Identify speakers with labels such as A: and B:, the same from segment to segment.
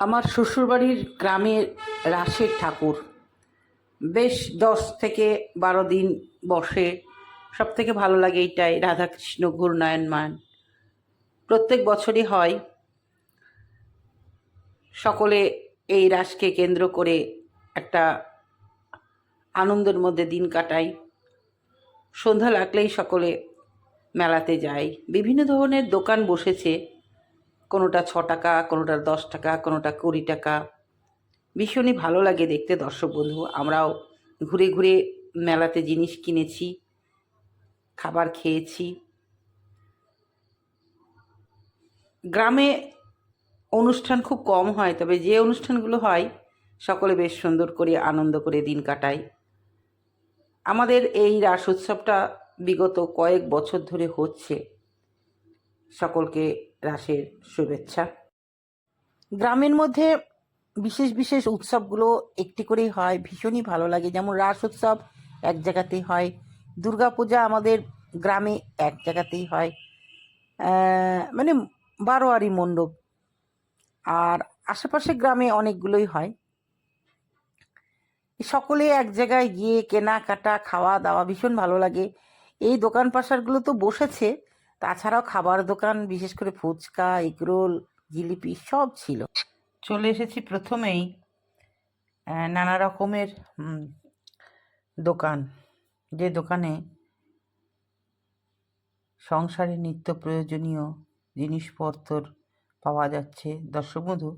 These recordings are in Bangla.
A: আমার শ্বশুরবাড়ির গ্রামের রাসের ঠাকুর বেশ 10 থেকে 12 দিন বসে। সব থেকে ভালো লাগে এইটাই, রাধাকৃষ্ণ ঘূর্ণায়মান প্রত্যেক বছরই হয়। সকলে এই রাসকে কেন্দ্র করে একটা আনন্দের মধ্যে দিন কাটাই। সন্ধ্যা লাগলেই সকলে মেলাতে যায়। বিভিন্ন ধরনের দোকান বসেছে, কোনোটা 6 টাকা, কোনোটা 10 টাকা, কোনোটা 20 টাকা। ভীষণই ভালো লাগে দেখতে দর্শক বন্ধু। আমরাও ঘুরে ঘুরে মেলাতে জিনিস কিনেছি, খাবার খেয়েছি। গ্রামে অনুষ্ঠান খুব কম হয়, তবে যে অনুষ্ঠানগুলো হয় সকলে বেশ সুন্দর করে আনন্দ করে দিন কাটায়। আমাদের এই রাস উৎসবটা বিগত কয়েক বছর ধরে হচ্ছে। সকলকে রাসের শুভেচ্ছা। গ্রামের মধ্যে বিশেষ বিশেষ উৎসবগুলো একটি করেই হয়, ভীষণই ভালো লাগে। যেমন রাস উৎসব এক জায়গাতেই হয়, দুর্গাপূজা আমাদের গ্রামে এক জায়গাতেই হয়, মানে বারোয়ারি মণ্ডপ। আর আশেপাশে গ্রামে অনেকগুলোই হয়। সকলে এক জায়গায় গিয়ে কেনাকাটা, খাওয়া দাওয়া ভীষণ ভালো লাগে। এই দোকান পাশারগুলো তো বসেছে, তাছাড়াও খাবার দোকান, বিশেষ করে ফুচকা, এগরোল, জিলিপি সব ছিল। চলে এসেছি প্রথমেই নানা রকমের দোকান, যে দোকানে সংসারে নিত্য প্রয়োজনীয় জিনিসপত্র পাওয়া যাচ্ছে। দর্শক বন্ধু,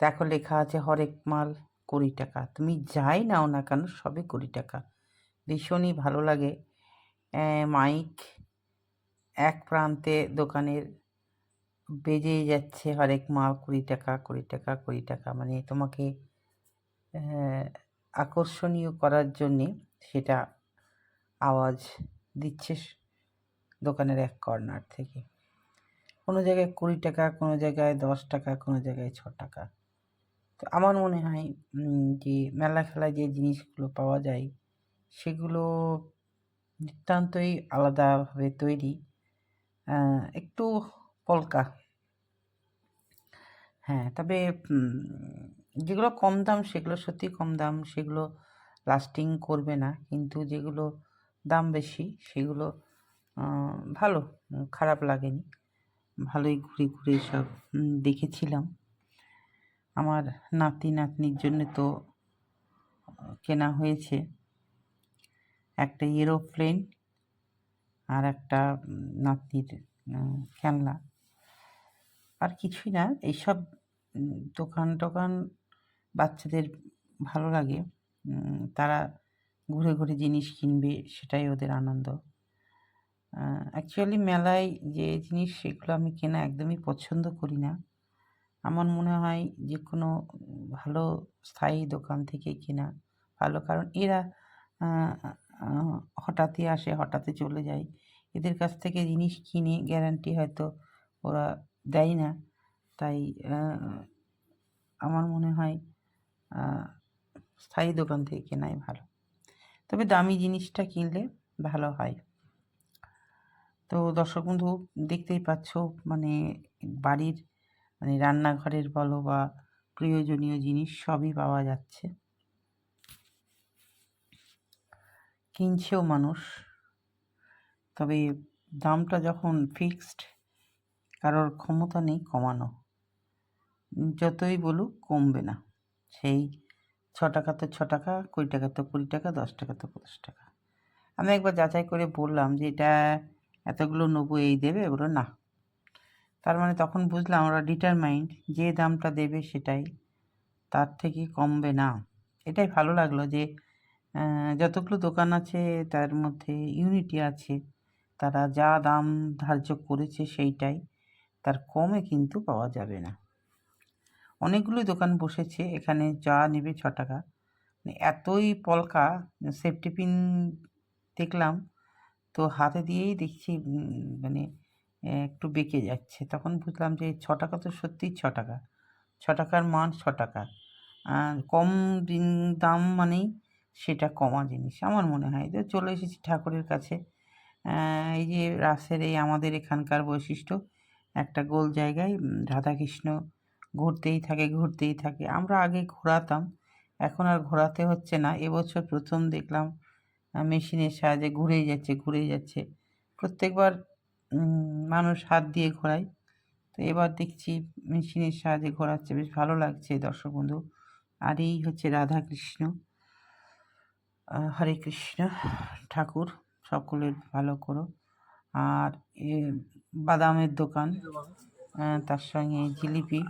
A: দেখো লেখা আছে হরেক মাল 20 টাকা। তুমি যাই নাও না কেন সবে 20 টাকা। ভীষণই ভালো লাগে। মাইক এক প্রান্তে দোকানের বেজেই যাচ্ছে, হরেক মাল 20 টাকা, 20 টাকা, 20 টাকা। মানে তোমাকে আকর্ষণীয় করার জন্যে সেটা আওয়াজ দিচ্ছে দোকানের এক কর্নার থেকে। কোনো জায়গায় 20 টাকা, কোনো জায়গায় 10 টাকা, কোনো জায়গায় 6 টাকা। তো আমার মনে হয় যে মেলা খেলায় যে জিনিসগুলো পাওয়া যায় সেগুলো নিতান্তই আলাদাভাবে তৈরি, একটু পলকা। হ্যাঁ, তবে যেগুলো কম দাম সেগুলো সত্যি কম দাম, সেগুলো লাস্টিং করবে না। কিন্তু যেগুলো দাম বেশি সেগুলো ভালো, খারাপ লাগেনি। ভালোই ঘুরে ঘুরে সব দেখেছিলাম। আমার নাতি নাতনির জন্য তো কেনা হয়েছে একটা এরোপ্লেন আর একটা নাতনির খেলনা। আর কিছুই না। এইসব দোকান টোকান বাচ্চাদের ভালো লাগে, তারা ঘুরে ঘুরে জিনিস কিনবে, সেটাই ওদের আনন্দ। অ্যাকচুয়ালি মেলায় যে জিনিস সেগুলো আমি কেনা একদমই পছন্দ করি না। আমার মনে হয় যে কোনো ভালো স্থায়ী দোকান থেকে কেনা ভালো, কারণ এরা হঠাৎই আসে, হঠাৎই চলে যায়। এদের কাছ থেকে জিনিস কিনে গ্যারান্টি হয়তো ওরা দেয় না। তাই আমার মনে হয় স্থায়ী দোকান থেকে কেনাই ভালো, তবে দামি জিনিসটা কিনলে ভালো হয়। তো দর্শক বন্ধু, দেখতেই পাচ্ছ মানে বাড়ির মানে রান্নাঘরের বলো বা প্রয়োজনীয় জিনিস সবই পাওয়া যাচ্ছে, কিনছেও মানুষ। তবে দামটা যখন ফিক্সড, কারোর ক্ষমতা নেই কমানো। যতই বলুক কমবে না। সেই 6 টাকা তো 6 টাকা, 20 টাকা তো 20 টাকা, 10 টাকা তো 50 টাকা। আমি একবার যাচাই করে বললাম যে এটা এতগুলো নেবো, এই দেবে? বললো না। তার মানে তখন বুঝলাম ওরা ডিটারমাইন্ড, যে দামটা দেবে সেটাই, তার থেকে কমবে না। এটাই ভালো লাগলো যে যতগুলো দোকান আছে তার মধ্যে ইউনিটি আছে। তারা যা দাম ধার্য করেছে সেইটাই, তার কমে কিন্তু পাওয়া যাবে না। অনেকগুলোই দোকান বসেছে এখানে, যা নেবে 6 টাকা। মানে এতই পলকা, সেফটি পিন দেখলাম তো হাতে দিয়েই দেখছি মানে একটু বেঁকে যাচ্ছে। তখন বুঝলাম যে 6 টাকা তো সত্যিই 6 টাকা। 6 টাকার মান 6 টাকা। কম দাম মানেই সেটা কমা জিনিস আমার মনে হয়। যে চলে এসেছি ঠাকুরের কাছে। এই যে রাসের এই আমাদের এখানকার বৈশিষ্ট্য, একটা গোল জায়গায় রাধাকৃষ্ণ ঘুরতেই থাকে। আমরা আগে ঘোরাতাম, এখন আর ঘোরাতে হচ্ছে না। এবছর প্রথম দেখলাম মেশিনের সাহায্যে ঘুরেই যাচ্ছে। প্রত্যেকবার মানুষ হাত দিয়ে ঘোরায়। তো এবার দেখছি মেশিনের সাহায্যে ঘোরাচ্ছে, বেশ ভালো লাগছে দর্শক বন্ধু। আর এই হচ্ছে রাধাকৃষ্ণ। হরে কৃষ্ণ ঠাকুর সকলের ভালো করো। আর বাদামের দোকান, তার সঙ্গে জিলিপি,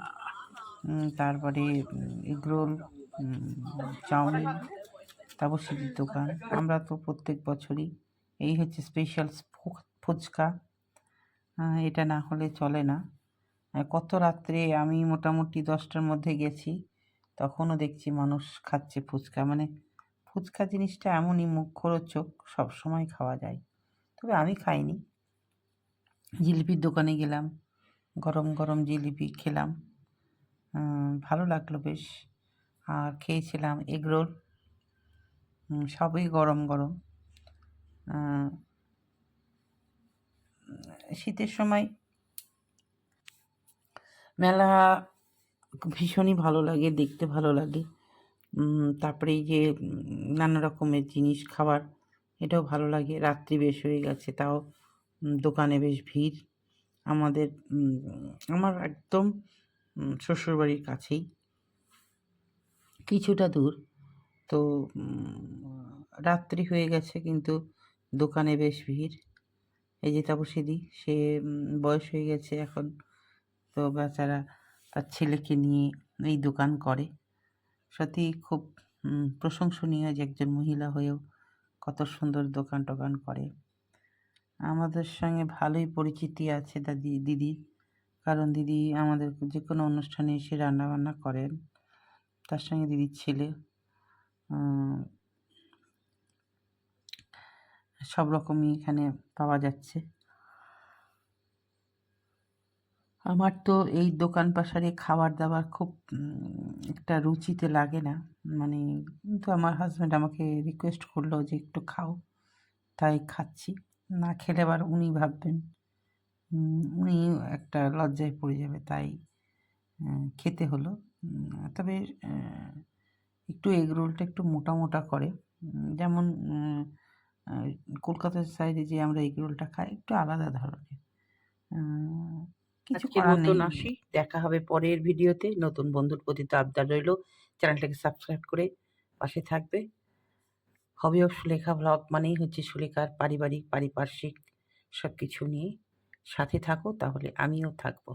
A: তারপরে এগরোল, চাউমিন, তাপসীদের দোকান। আমরা তো প্রত্যেক বছরই এই হচ্ছে স্পেশাল ফুচকা, এটা না হলে চলে না। কত রাত্রে আমি মোটামুটি 10টার মধ্যে গেছি, তখনও দেখছি মানুষ খাচ্ছে ফুচকা। মানে ফুচকা জিনিসটা এমনই মুখরোচক, সবসময় খাওয়া যায়, তবে আমি খাইনি। জিলিপির দোকানে গেলাম, গরম গরম জিলিপি খেলাম, ভালো লাগলো বেশ। আর খেয়েছিলাম এগরোল, সবই গরম গরম। শীতের সময় মেলা ভীষণই ভালো লাগে, দেখতে ভালো লাগে। তারপরে এই যে নানা রকমের জিনিস খাবার, এটাও ভালো লাগে। রাত্রি বেশ হয়ে গেছে, তাও দোকানে বেশ ভিড়। আমার একদম শ্বশুরবাড়ির কাছেই, কিছুটা দূর। তো রাত্রি হয়ে গেছে কিন্তু দোকানে বেশ ভিড়। এই যে তাপসীদি, সে বয়স হয়ে গেছে এখন, তো বেচারা তার ছেলেকে নিয়ে এই দোকান করে। সত্যি খুব প্রশংসনীয় যে একজন মহিলা হয়েও কত সুন্দর দোকান টোকান করে। আমাদের সঙ্গে ভালোই পরিচিতি আছে দিদির, কারণ দিদি আমাদের যে কোনো অনুষ্ঠানে এসে রান্নাবান্না করেন। তার সঙ্গে দিদির ছেলে, সব রকমই এখানে পাওয়া যাচ্ছে। আমার তো এই দোকান পাশারে খাবার দাবার খুব একটা রুচিতে লাগে না, মানে, কিন্তু আমার হাজব্যান্ড আমাকে রিকোয়েস্ট করলো যে একটু খাও, তাই খাচ্ছি। না খেলে আবার উনি ভাববেন, উনি একটা লজ্জায় পড়ে যাবে, তাই খেতে হলো। তবে একটু এগরোলটা একটু মোটা মোটা করে, যেমন কলকাতার সাইডে যে আমরা এগরোলটা খাই একটু আলাদা ধরনের। কিছু করার নেই। আসি, দেখা হবে পরের ভিডিওতে। নতুন বন্ধুর প্রতি তো আবদার রইল, চ্যানেলটাকে সাবস্ক্রাইব করে পাশে থাকবে। হবি অফ সুলেখা ব্লগ মানেই হচ্ছে সুলেখার পারিবারিক পারিপার্শ্বিক সব কিছু নিয়ে। সাথে থাকো, তাহলে আমিও থাকবো।